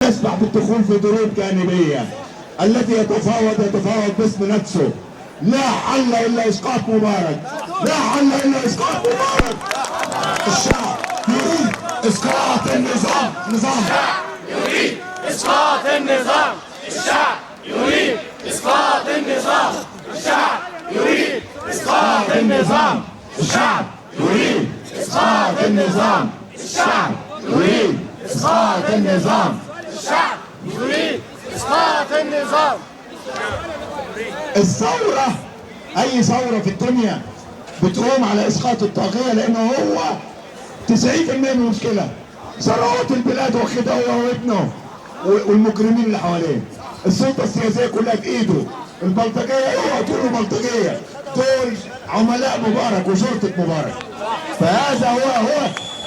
يسمح بالدخول في ضروب جانبية. الذي يتفاوض باسم نفسه. لا حل الا اسقاط مبارك، لا حل الا اسقاط مبارك. الشعب يريد اسقاط النظام. الشعب يريد اسقاط النظام. الشعب يريد اسقاط النظام. الشعب يريد اسقاط النظام. الشعب يريد اسقاط النظام. الشعب يريد اسقاط النظام. الشعب يريد اسقاط النظام. الثورة، أي ثورة في الدنيا بتقوم على إسقاط الطاغية، لأنه هو 90% من المشكلة. ثروات البلاد واخدها هو وابنه والمجرمين اللي حواليه. السلطة السياسية كلها في إيده. البلطجية هو طول البلطجية دول عملاء مبارك وشرطة مبارك. فهذا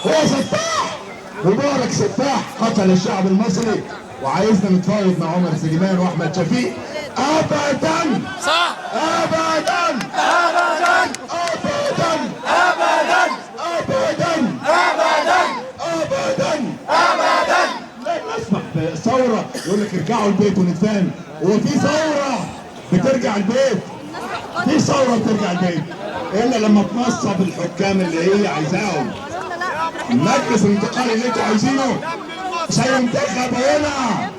هو سفاح. مبارك سفاح قتل الشعب المصري، وعايزنا نتفاوض مع عمر سليمان واحمد شفيق. ابدا صح. ابدا ابدا ابدا ابدا ابدا ابدا ابدا ابدا. لا نسمح بثوره يقول لك ارجعوا البيت ونتفاهم. هو في ثوره بترجع البيت؟ في ثوره بترجع البيت الا لما تنصب الحكام اللي هي عايزاهم. مجلس الانتقال اللي انتوا عايزينه سينتخب هنا،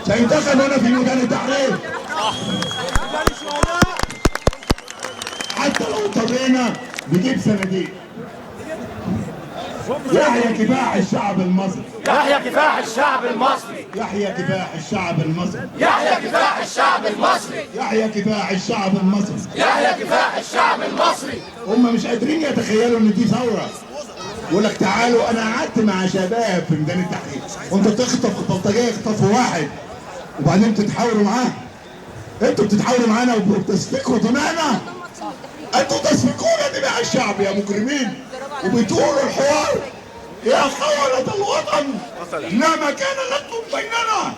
سينتخب هنا في ميدان التحرير. حتى لو اضطرينا نجيب صناديق. يحيى كفاح الشعب المصري. يحيى كفاح الشعب المصري. يحيى كفاح الشعب المصري. يحيى كفاح الشعب المصري. يحيى كفاح الشعب المصري. يحيى كفاح الشعب المصري. هم مش قادرين يتخيلوا ان دي ثوره. يقول لك تعالوا، انا قعدت مع شباب في ميدان التحرير، وانت تخطف البلطجيه يخطفوا واحد وبعدين تتحاوروا معاه. انتوا بتتحاوروا معانا وبتسفكوا دماءنا. انتوا تسفكون دماء الشعب يا مجرمين، وبتقولوا الحوار يا خونة الوطن لا مكان لكم بيننا،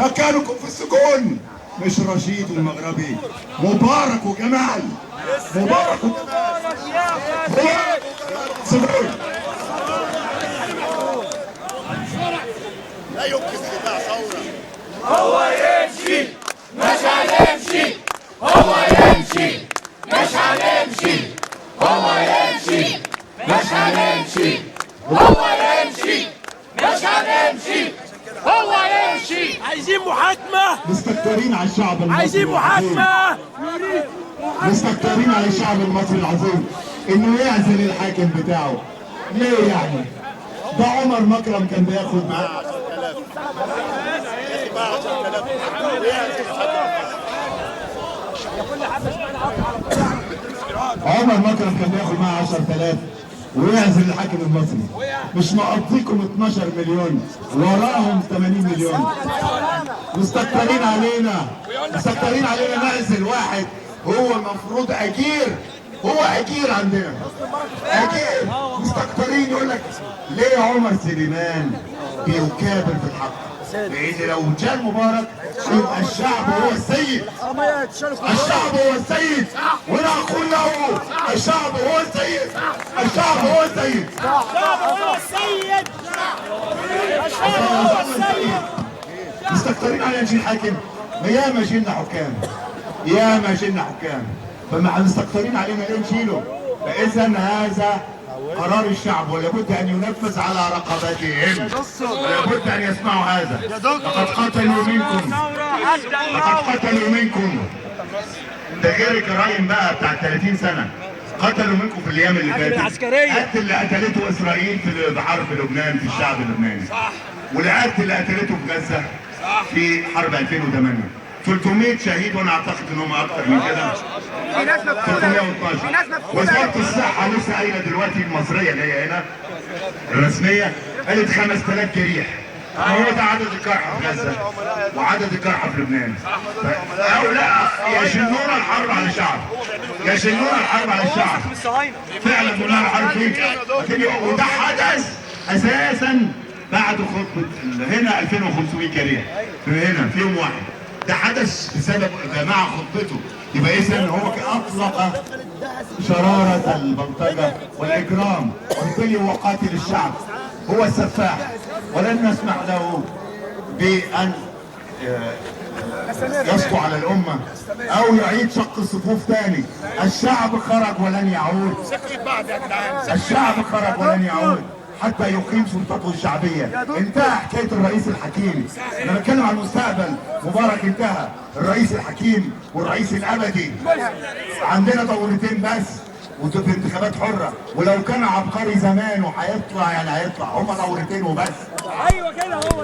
مكانكم في السجون. مش رشيد والمغربي، مبارك وجمال. مبارك وجمال. سجون. لا يمكن اتباع ثورة. هو يمشي مش هنمشي. هو يمشي مش هنمشي. هو يمشي مش هنمشي. هو يمشي مش هنمشي. هو يمشي. عايزين محاكمة. مستكترين على الشعب المصري. عايزين محاكمة. مستكترين على الشعب المصري العظيم انه يعزل الحاكم بتاعه. ليه يعني؟ ده عمر مكرم كان بياخد معاه 10,000 يا اخي، باع 10,000. عمر مكرم كان بياخد معاه 10,000 ويعزل الحاكم المصري. مش مقضيكم 12 مليون وراهم 80 مليون. مستكترين علينا، مستكترين علينا نعزل واحد هو المفروض اجير. هو اجير عندنا، اجير. مستكترين يقول لك ليه عمر سليمان بيكابر في الحق؟ لان لو جاء مبارك يبقى الشعب هو السيد. الشعب هو السيد، وانا اقول له الشعب هو السيد. الشعب هو السيد. الشعب هو السيد. الشعب هو السيد. مستكترين على نشيل حاكم. ياما شلنا حكام، ياما شلنا حكام، فما مستكترين علينا ليه نشيله؟ فاذا هذا قرار الشعب ولابد ان ينفذ على رقبتهم، ولابد ان يسمعوا هذا. لقد قتلوا منكم، لقد قتلوا منكم. ده غير الجرائم بقى بتاع 30 سنه. قتلوا منكم في الايام اللي فاتت قد اللي قتلته اسرائيل في حرب لبنان في الشعب اللبناني، والقتل اللي قتلته في غزه في حرب 2008. 300 شهيد، وانا اعتقد ان هم اكتر من كده. 312. وزاره الصحه لسه قايله دلوقتي، المصريه اللي هي هنا الرسميه، قالت 5000 جريح. هو ده عدد الجرحى في غزه وعدد الجرحى في لبنان. هؤلاء يشنون الحرب على الشعب، يشنون الحرب على الشعب. فعلا كلها الحرب فيك. وده حدث اساسا بعد خطبه هنا 2500 جريح في هنا في يوم واحد. ده حدث بسبب مع خطبته. يبقى اذا هو اطلق شرارة البلطجة والاجرام، وبالتالي هو قاتل الشعب، هو السفاح، ولن نسمح له بأن يسطو على الأمة أو يعيد شق الصفوف تاني. الشعب خرج ولن يعود. سكت بعض يا جدعان. الشعب خرج ولن يعود حتى يقيم سلطته الشعبية. انتهى حكاية الرئيس الحكيم. أنا بتكلم عن المستقبل. مبارك انتهى، الرئيس الحكيم والرئيس الأبدي. عندنا دورتين بس وتبقى انتخابات حرة، ولو كان عبقري زمان وهيطلع يعني هيطلع، هما دورتين وبس. ايوه كده هو